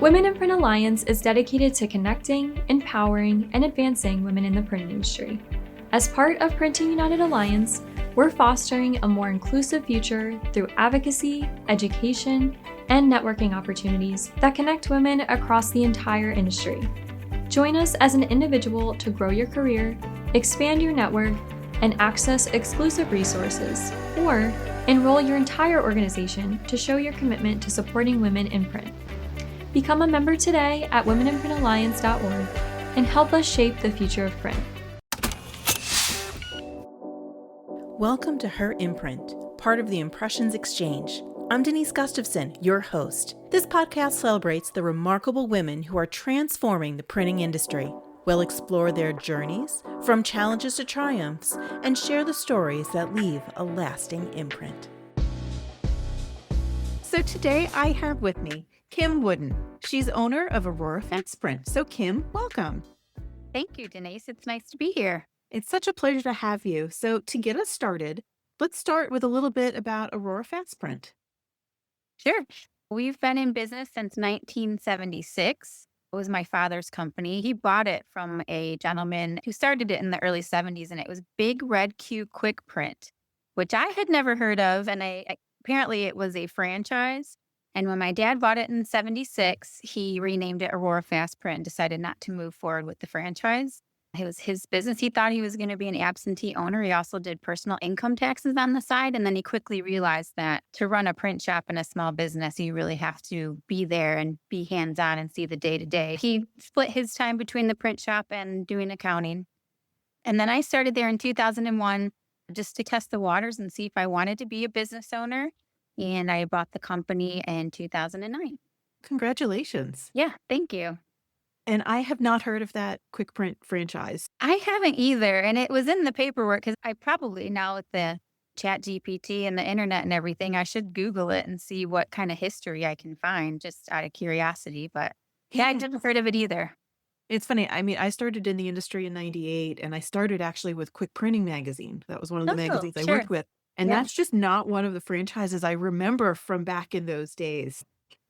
Women in Print Alliance is dedicated to connecting, empowering, and advancing women in the print industry. As part of Printing United Alliance, we're fostering a more inclusive future through advocacy, education, and networking opportunities that connect women across the entire industry. Join us as an individual to grow your career, expand your network, and access exclusive resources, or enroll your entire organization to show your commitment to supporting women in print. Become a member today at womeninprintalliance.org and help us shape the future of print. Welcome to Her Imprint, part of the Impressions Exchange. I'm Denise Gustafson, your host. This podcast celebrates the remarkable women who are transforming the printing industry. We'll explore their journeys, from challenges to triumphs, and share the stories that leave a lasting imprint. So today I have with me Kim Woodin. She's owner of Aurora Fence Print. So Kim, welcome. Thank you, Denise. It's nice to be here. It's such a pleasure to have you. So to get us started, let's start with a little bit about Aurora Fence Print. Sure. We've been in business since 1976. It was my father's company. He bought it from a gentleman who started it in the early 70s, and it was Big Red Q Quick Print, which I had never heard of, and apparently it was a franchise. And when my dad bought it in 76, he renamed it Aurora Fast Print and decided not to move forward with the franchise. It was his business. He thought he was going to be an absentee owner. He also did personal income taxes on the side. And then he quickly realized that to run a print shop in a small business, you really have to be there and be hands-on and see the day-to-day. He split his time between the print shop and doing accounting. And then I started there in 2001 just to test the waters and see if I wanted to be a business owner. And I bought the company in 2009. Congratulations. Yeah, thank you. And I have not heard of that Quick Print franchise. I haven't either. And it was in the paperwork because I probably now with the chat GPT and the internet and everything, I should Google it and see what kind of history I can find just out of curiosity. But yeah, I didn't heard of it either. It's funny. I mean, I started in the industry in 98 and I started actually with Quick Printing Magazine. That was one of the magazines I worked with. And that's just not one of the franchises I remember from back in those days.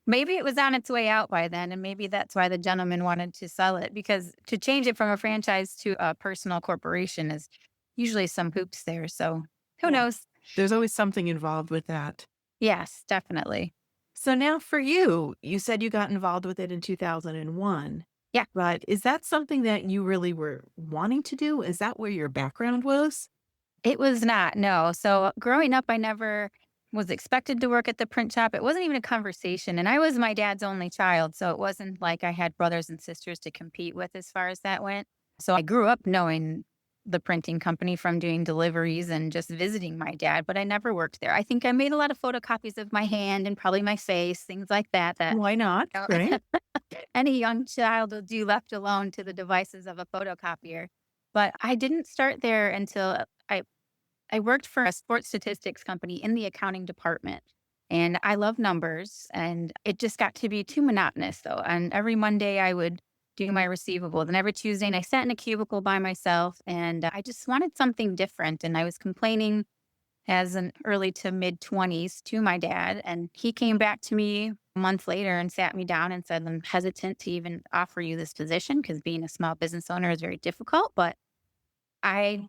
Maybe it was on its way out by then, and maybe that's why the gentleman wanted to sell it, because to change it from a franchise to a personal corporation is usually some hoops there. So who knows? There's always something involved with that. Yes, definitely. So now for you, you said you got involved with it in 2001. Yeah. But is that something that you really were wanting to do? Is that where your background was? It was not, no. So growing up, I never was expected to work at the print shop. It wasn't even a conversation. And I was my dad's only child. So it wasn't like I had brothers and sisters to compete with as far as that went. So I grew up knowing the printing company from doing deliveries and just visiting my dad, but I never worked there. I think I made a lot of photocopies of my hand and probably my face, things like that. Why not? Right? Any young child will do left alone to the devices of a photocopier. But I didn't start there until I worked for a sports statistics company in the accounting department, and I love numbers, and it just got to be too monotonous though. And every Monday I would do my receivables, and every Tuesday and I sat in a cubicle by myself, and I just wanted something different. And I was complaining as an early to mid 20s to my dad, and he came back to me a month later and sat me down and said, I'm hesitant to even offer you this position because being a small business owner is very difficult, but I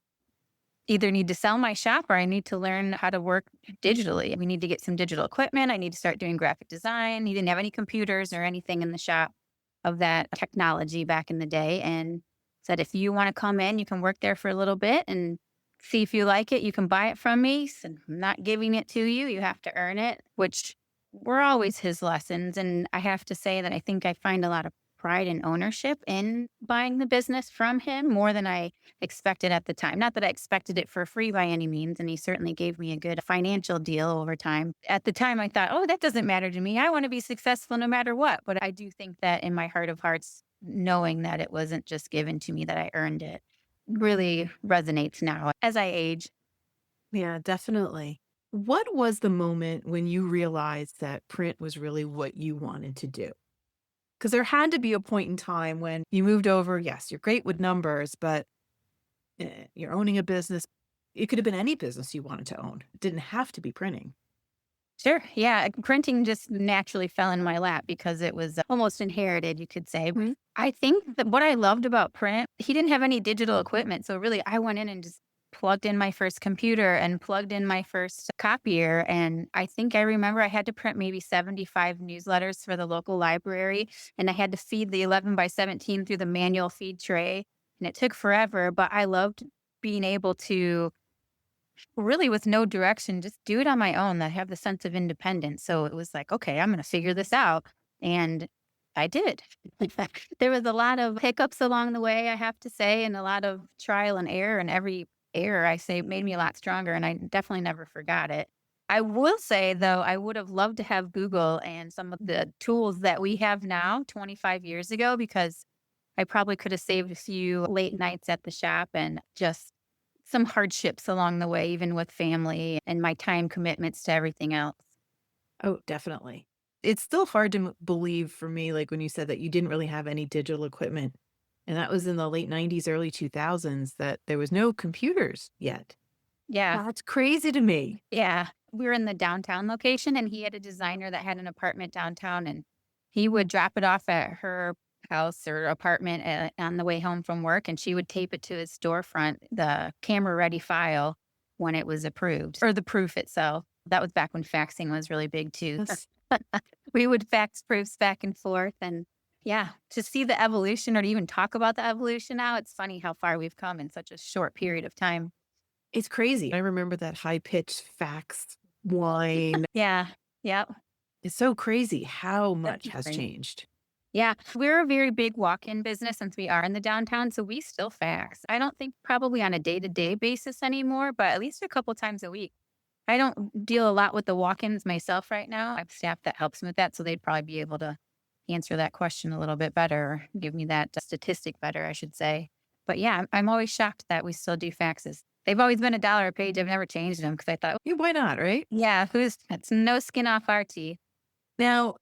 either need to sell my shop or I need to learn how to work digitally. We need to get some digital equipment. I need to start doing graphic design. He didn't have any computers or anything in the shop of that technology back in the day, and said, if you want to come in, you can work there for a little bit and see if you like it. You can buy it from me. So I'm not giving it to you. You have to earn it, which were always his lessons. And I have to say that I think I find a lot of pride and ownership in buying the business from him more than I expected at the time. Not that I expected it for free by any means, and he certainly gave me a good financial deal over time. At the time, I thought, oh, that doesn't matter to me. I want to be successful no matter what. But I do think that in my heart of hearts, knowing that it wasn't just given to me, that I earned it, really resonates now as I age. Yeah, definitely. What was the moment when you realized that print was really what you wanted to do? Because there had to be a point in time when you moved over. Yes, you're great with numbers, but you're owning a business. It could have been any business you wanted to own. It didn't have to be printing. Sure. Yeah. Printing just naturally fell in my lap because it was almost inherited, you could say. I think that what I loved about print, he didn't have any digital equipment. So really, I went in and just plugged in my first computer and plugged in my first copier. And I think I remember I had to print maybe 75 newsletters for the local library. And I had to feed the 11 by 17 through the manual feed tray. And it took forever, but I loved being able to really with no direction, just do it on my own. I have the sense of independence. So it was like, okay, I'm going to figure this out. And I did. There was a lot of hiccups along the way, I have to say, and a lot of trial and error. And every error I say made me a lot stronger. And I definitely never forgot it. I will say, though, I would have loved to have Google and some of the tools that we have now 25 years ago, because I probably could have saved a few late nights at the shop and just some hardships along the way, even with family and my time commitments to everything else. Oh, definitely. It's still hard to believe for me, like when you said that you didn't really have any digital equipment. And that was in the late 90s, early 2000s, that there was no computers yet. Yeah. That's crazy to me. Yeah. We were in the downtown location and he had a designer that had an apartment downtown and he would drop it off at her house or apartment on the way home from work and she would tape it to his storefront, the camera ready file when it was approved or the proof itself. That was back when faxing was really big too. That's We would fax proofs back and forth and yeah, to see the evolution or to even talk about the evolution now, it's funny how far we've come in such a short period of time. it's crazy. I remember that high-pitched fax whine. Yeah. Yep. It's so crazy how much has Definitely. changed. Yeah, we're a very big walk-in business since we are in the downtown, so we still fax. I don't think probably on a day-to-day basis anymore, but at least a couple times a week. I don't deal a lot with the walk-ins myself right now. I have staff that helps me with that, so they'd probably be able to answer that question a little bit better, or give me that statistic better, I should say. But yeah, I'm always shocked that we still do faxes. They've always been $1 a page. I've never changed them because I thought, Yeah, why not, right? yeah, that's no skin off our teeth. Now,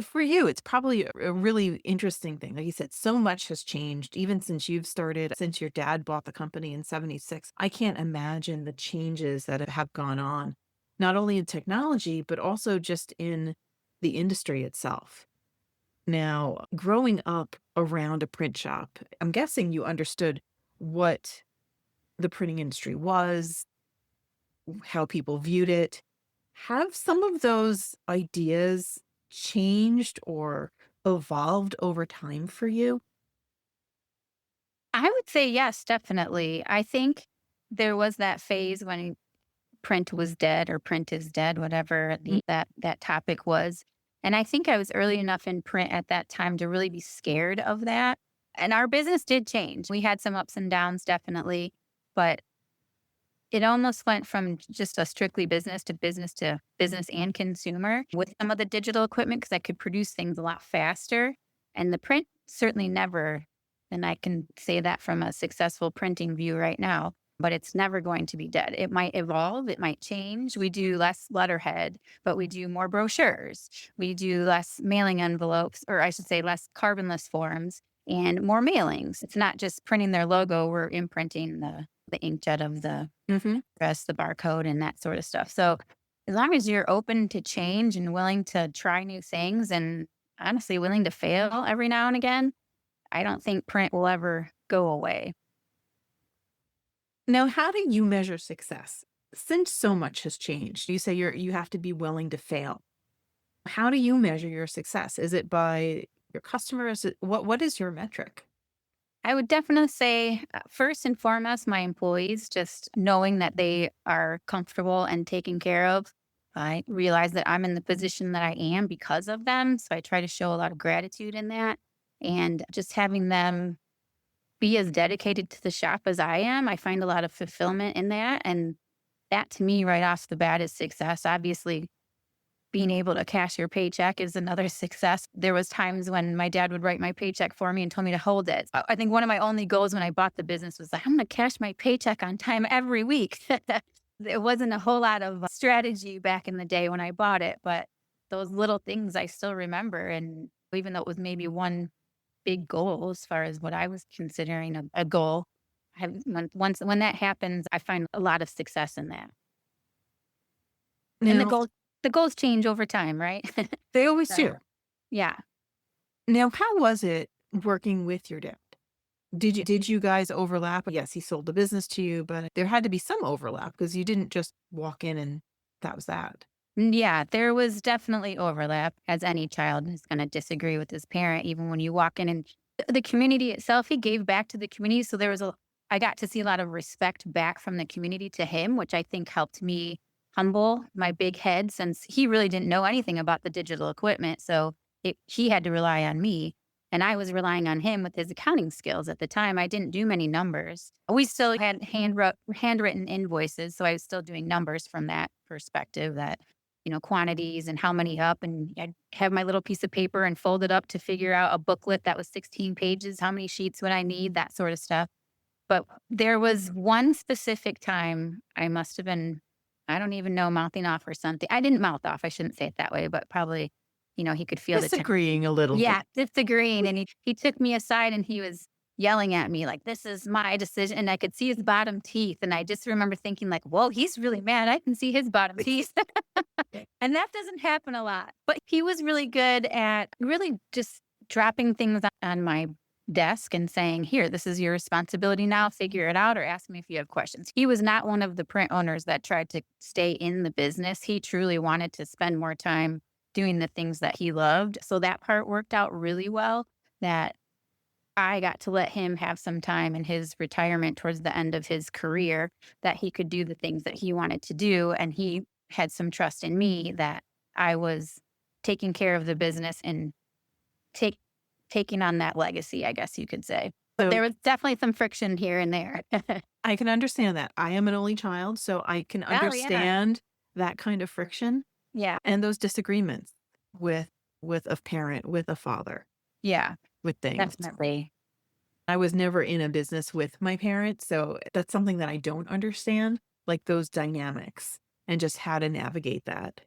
for you, it's probably a really interesting thing. Like you said, so much has changed even since you've started, since your dad bought the company in 76. I can't imagine the changes that have gone on, not only in technology, but also just in the industry itself. Now, growing up around a print shop, I'm guessing you understood what the printing industry was, how people viewed it. Have some of those ideas changed or evolved over time for you? I would say yes, definitely. I think there was that phase when print was dead or print is dead, whatever Mm. that topic was. And I think I was early enough in print at that time to really be scared of that. And our business did change. We had some ups and downs, definitely, but it almost went from just a strictly business to business and consumer with some of the digital equipment because I could produce things a lot faster. And the print certainly never, and I can say that from a successful printing view right now, but it's never going to be dead. It might evolve, it might change. We do less letterhead, but we do more brochures. We do less mailing envelopes, or I should say, less carbonless forms and more mailings. It's not just printing their logo, we're imprinting the inkjet of the Mhm. address, the barcode, and that sort of stuff. So as long as you're open to change and willing to try new things and honestly willing to fail every now and again, I don't think print will ever go away. Now, how do you measure success? Since so much has changed, you say you have to be willing to fail. How do you measure your success? Is it by your customers? What is your metric? I would definitely say, first and foremost, my employees, just knowing that they are comfortable and taken care of. I realize that I'm in the position that I am because of them. So I try to show a lot of gratitude in that. And just having them be as dedicated to the shop as I am, I find a lot of fulfillment in that. And that to me, right off the bat, is success. Obviously, being able to cash your paycheck is another success. There was times when my dad would write my paycheck for me and told me to hold it. I think one of my only goals when I bought the business was like, I'm going to cash my paycheck on time every week. There wasn't a whole lot of strategy back in the day when I bought it, but those little things I still remember. And even though it was maybe one big goal as far as what I was considering a goal, when that happens, I find a lot of success in that. And the Now, goal. the goals change over time, right? They always So, do. yeah. Now, how was it working with your dad? Did you guys overlap? Yes, he sold the business to you, but there had to be some overlap because you didn't just walk in and that was that. Yeah, there was definitely overlap, as any child is going to disagree with his parent, even when you walk in. And the community itself, he gave back to the community. So I got to see a lot of respect back from the community to him, which I think helped me humble my big head since he really didn't know anything about the digital equipment. So he had to rely on me. And I was relying on him with his accounting skills at the time. I didn't do many numbers. We still had handwritten invoices. So I was still doing numbers from that perspective that quantities and how many up. And I'd have my little piece of paper and fold it up to figure out a booklet that was 16 pages. How many sheets would I need? That sort of stuff. But there was one specific time I must have been, I don't even know, mouthing off or something. I didn't mouth off. I shouldn't say it that way, but probably, he could feel the tension. Disagreeing a little bit. Yeah, disagreeing. And he took me aside and he was yelling at me like, this is my decision. And I could see his bottom teeth. And I just remember thinking like, whoa, he's really mad. I can see his bottom teeth. And that doesn't happen a lot. But he was really good at really just dropping things on my desk and saying, here, this is your responsibility now, figure it out, or ask me if you have questions. He was not one of the print owners that tried to stay in the business. He truly wanted to spend more time doing the things that he loved. So that part worked out really well, that I got to let him have some time in his retirement towards the end of his career, that he could do the things that he wanted to do. And he had some trust in me that I was taking care of the business and taking on that legacy, I guess you could say. But So there was definitely some friction here and there. I can understand that. I am an only child, so I can Oh, yeah. understand that kind of friction Yeah. and those disagreements with a parent, with a father, Yeah. with things. Definitely. I was never in a business with my parents, so that's something that I don't understand, like those dynamics and just how to navigate that.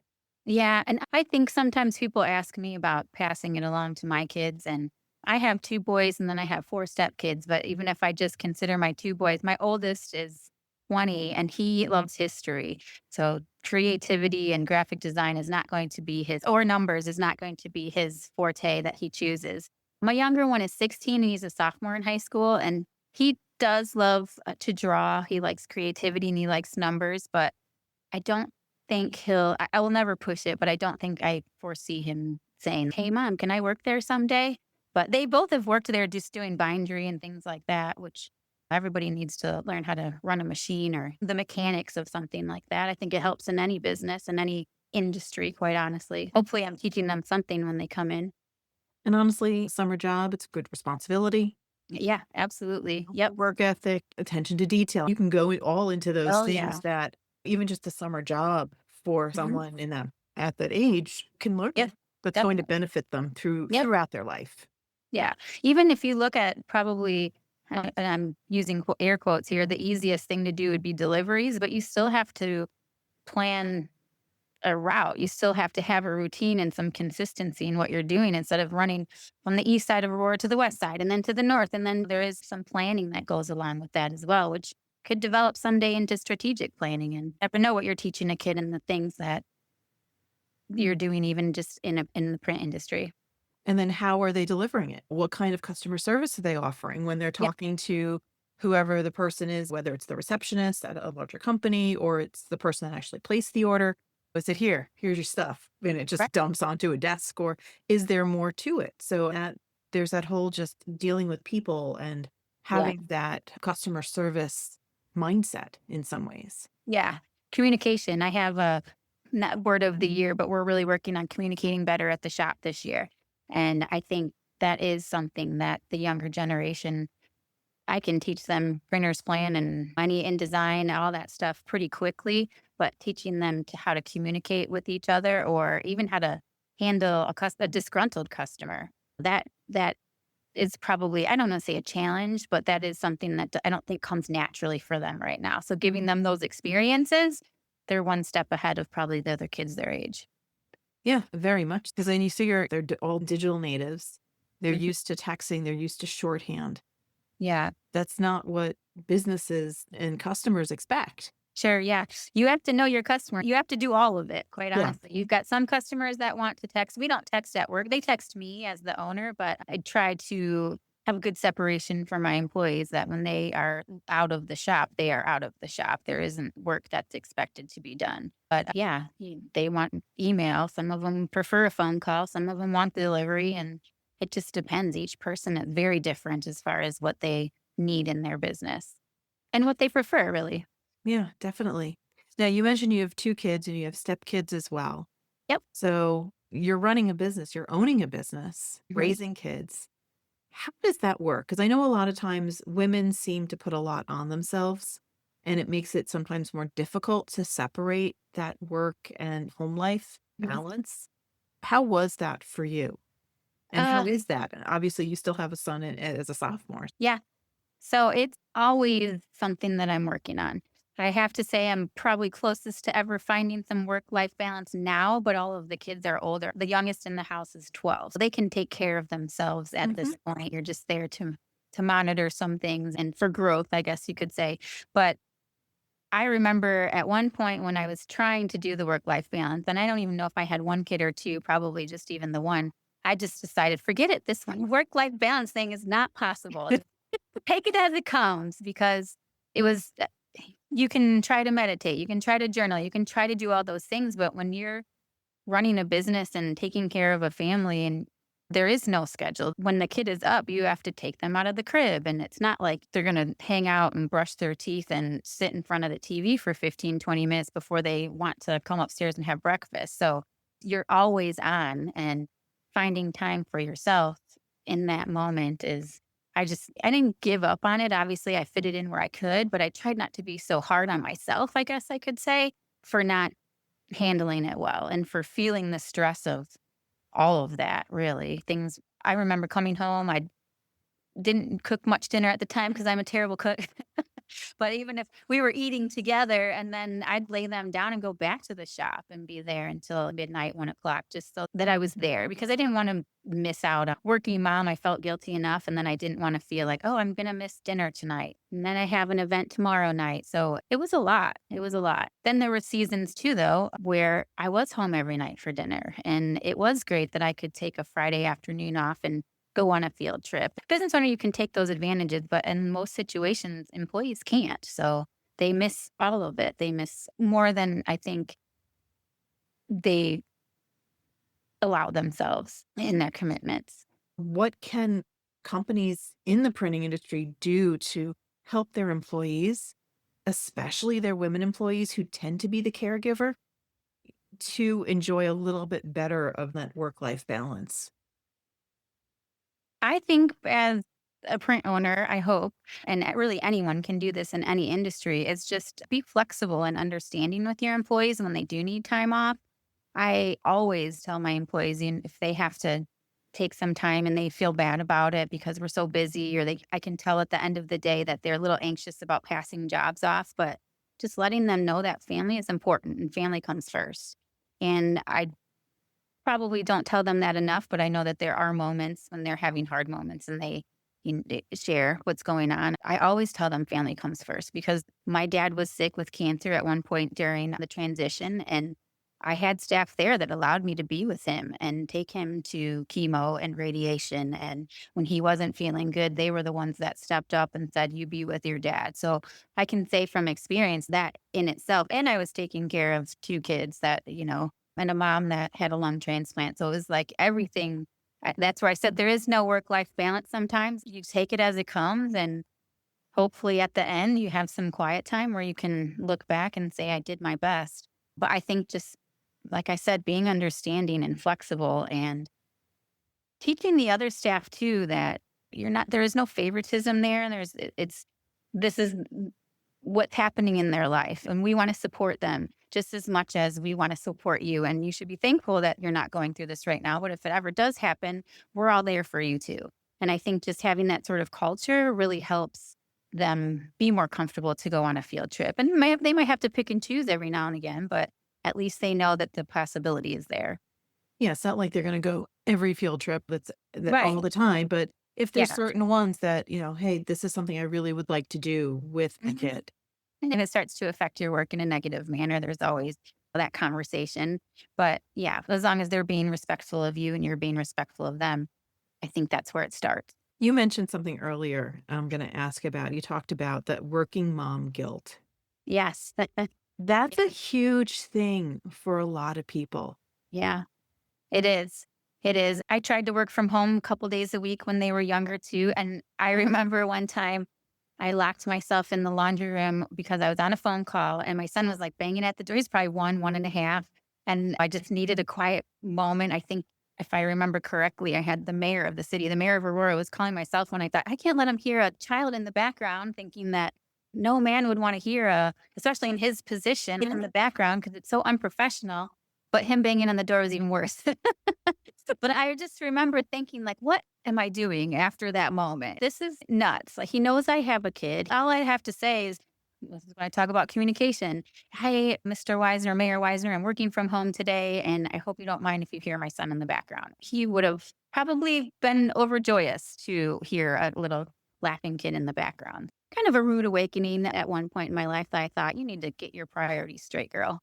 Yeah, and I think sometimes people ask me about passing it along to my kids, and I have 2 boys and then I have 4 stepkids, but even if I just consider my 2 boys, my oldest is 20 and he loves history. So creativity and graphic design is not going to be his, or numbers is not going to be his forte that he chooses. My younger one is 16 and he's a sophomore in high school, and he does love to draw. He likes creativity and he likes numbers, but I don't think I will never push it, but I don't think I foresee him saying, "Hey, mom, can I work there someday?" But they both have worked there just doing bindery and things like that, which everybody needs to learn how to run a machine or the mechanics of something like that. I think it helps in any business and any industry, quite honestly. Hopefully, I'm teaching them something when they come in. And honestly, summer job, it's a good responsibility, Yeah, absolutely. Yep. work ethic, attention to detail. You can go all into those Oh, things yeah. that even just a summer job for Mhm. someone in that at that age can learn. Yeah, That's going to definitely. benefit them Yep. throughout their life. Yeah. Even if you look at probably, and I'm using air quotes here, the easiest thing to do would be deliveries, but you still have to plan a route. You still have to have a routine and some consistency in what you're doing instead of running from the east side of Aurora to the west side and then to the north. And then there is some planning that goes along with that as well, which could develop someday into strategic planning and never know what you're teaching a kid and the things that you're doing, even just in the print industry. And then how are they delivering it? What kind of customer service are they offering when they're Yeah. talking to whoever the person is, whether it's the receptionist at a larger company or it's the person that actually placed the order? Is it here? Here's your stuff. And it just Right. dumps onto a desk, or is there more to it? So there's that whole just dealing with people and Yeah. having that customer service mindset in some ways. Yeah. Communication. I have a not word of the year, but we're really working on communicating better at the shop this year. And I think that is something that the younger generation, I can teach them printer's plan and money InDesign, all that stuff pretty quickly, but teaching them to how to communicate with each other or even how to handle a disgruntled customer. That is probably, I don't know, say a challenge, but that is something that I don't think comes naturally for them right now. So giving them those experiences, they're one step ahead of probably the other kids their age. Yeah, very much. Because then you figure they're all digital natives. They're Mhm. used to texting. They're used to shorthand. Yeah. That's not what businesses and customers expect. Sure, yeah. You have to know your customer. You have to do all of it, quite Yeah. honestly. You've got some customers that want to text. We don't text at work. They text me as the owner, but I try to have good separation for my employees that when they are out of the shop, they are out of the shop. There isn't work that's expected to be done. But yeah, they want email. Some of them prefer a phone call. Some of them want delivery. And it just depends. Each person is very different as far as what they need in their business and what they prefer, really. Yeah, definitely. Now, you mentioned you have 2 kids and you have stepkids as well. Yep. So, you're running a business, you're owning a business, Right. raising kids. How does that work? Because I know a lot of times women seem to put a lot on themselves, and it makes it sometimes more difficult to separate that work and home life Mhm. balance. How was that for you? And how Uh, is that? Obviously, you still have a son as a sophomore. yeah. So it's always something that I'm working on. I have to say I'm probably closest to ever finding some work-life balance now, but all of the kids are older. The youngest in the house is 12. So they can take care of themselves at Mhm. this point. You're just there to monitor some things and for growth, I guess you could say. But I remember at one point when I was trying to do the work-life balance, and I don't even know if I had one kid or two, probably just even the one. I just decided, forget it. This one work-life balance thing is not possible. Take it as it comes because it was you can try to meditate, you can try to journal, you can try to do all those things, but when you're running a business and taking care of a family and there is no schedule. When the kid is up, you have to take them out of the crib and it's not like they're going to hang out and brush their teeth and sit in front of the TV for 15, 20 minutes before they want to come upstairs and have breakfast. So you're always on and finding time for yourself in that moment is I didn't give up on it. Obviously, I fit it in where I could, but I tried not to be so hard on myself, I guess I could say, for not handling it well and for feeling the stress of all of that, really. Things I remember coming home, I didn't cook much dinner at the time because I'm a terrible cook. But even if we were eating together and then I'd lay them down and go back to the shop and be there until midnight, 1 o'clock, just so that I was there because I didn't want to miss out on working mom. I felt guilty enough. And then I didn't want to feel like, oh, I'm going to miss dinner tonight. And then I have an event tomorrow night. So it was a lot. It was a lot. Then there were seasons too, though, where I was home every night for dinner. And it was great that I could take a Friday afternoon off and go on a field trip. Business owner, you can take those advantages, but in most situations, employees can't. So they miss all of it. They miss more than I think they allow themselves in their commitments. What can companies in the printing industry do to help their employees, especially their women employees who tend to be the caregiver, to enjoy a little bit better of that work-life balance? I think as a print owner, I hope, and really anyone can do this in any industry, is just be flexible and understanding with your employees when they do need time off. I always tell my employees if they have to take some time and they feel bad about it because we're so busy or I can tell at the end of the day that they're a little anxious about passing jobs off, but just letting them know that family is important and family comes first. And I probably don't tell them that enough, but I know that there are moments when they're having hard moments and they share what's going on. I always tell them family comes first because my dad was sick with cancer at one point during the transition. And I had staff there that allowed me to be with him and take him to chemo and radiation. And when he wasn't feeling good, they were the ones that stepped up and said, you be with your dad. So I can say from experience that in itself. And I was taking care of 2 kids and a mom that had a lung transplant. So it was like everything. That's where I said there is no work life balance sometimes. You take it as it comes. And hopefully at the end, you have some quiet time where you can look back and say, I did my best. But I think just like I said, being understanding and flexible and teaching the other staff too that there is no favoritism there. And this is what's happening in their life. And we want to support them just as much as we want to support you. And you should be thankful that you're not going through this right now. But if it ever does happen, we're all there for you too. And I think just having that sort of culture really helps them be more comfortable to go on a field trip. And they might have to pick and choose every now and again, but at least they know that the possibility is there. Yeah, it's not like they're gonna go every field trip that all Right. the time, but if there's Yeah. certain ones that, "Hey, this is something I really would like to do with my Mhm. kid." and it starts to affect your work in a negative manner, there's always that conversation. But yeah, as long as they're being respectful of you and you're being respectful of them, I think that's where it starts. You mentioned something earlier I'm going to ask about. You talked about that working mom guilt. Yes. That's a huge thing for a lot of people. Yeah, it is. It is. I tried to work from home a couple days a week when they were younger too. And I remember one time I locked myself in the laundry room because I was on a phone call and my son was like banging at the door. He's probably 1.5. And I just needed a quiet moment. I think if I remember correctly, I had the mayor of the city, the mayor of Aurora was calling my cell phone. I thought, I can't let him hear a child in the background, thinking that no man would want to hear especially in his position in the background because it's so unprofessional. But him banging on the door was even worse. But I just remember thinking, like, what am I doing after that moment? This is nuts. Like, he knows I have a kid. All I have to say is, this is when I talk about communication. Hey, Mr. Wisner, Mayor Wisner, I'm working from home today, and I hope you don't mind if you hear my son in the background. He would have probably been overjoyous to hear a little laughing kid in the background. Kind of a rude awakening at one point in my life that I thought, you need to get your priorities straight, girl.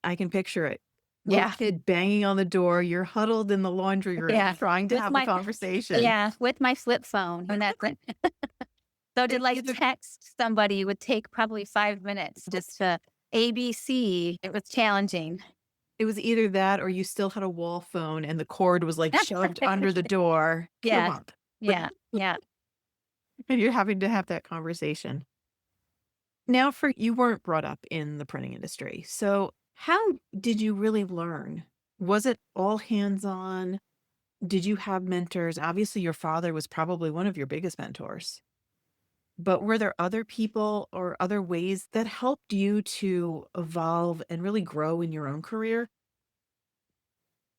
I can picture it. Little Yeah. kid banging on the door. You're huddled in the laundry room Yeah. trying to With have my- a conversation. Yeah, with my flip phone. And that's it. So to like text somebody would take probably 5 minutes just to ABC. It was challenging. It was either that or you still had a wall phone and the cord was like shoved under the door. Yeah. Come on. Yeah. Yeah. And you're having to have that conversation. Now, for you weren't brought up in the printing industry. So, how did you really learn? Was it all hands on? Did you have mentors? Obviously, your father was probably one of your biggest mentors. But were there other people or other ways that helped you to evolve and really grow in your own career?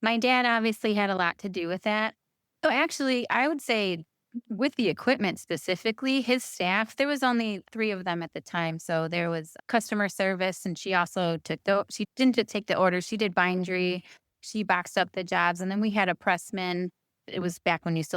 My dad obviously had a lot to do with that. So actually, I would say with the equipment specifically, his staff, there was only 3 of them at the time. So there was customer service and she also she didn't just take the orders, she did bindery, she boxed up the jobs. And then we had a pressman. It was back when you still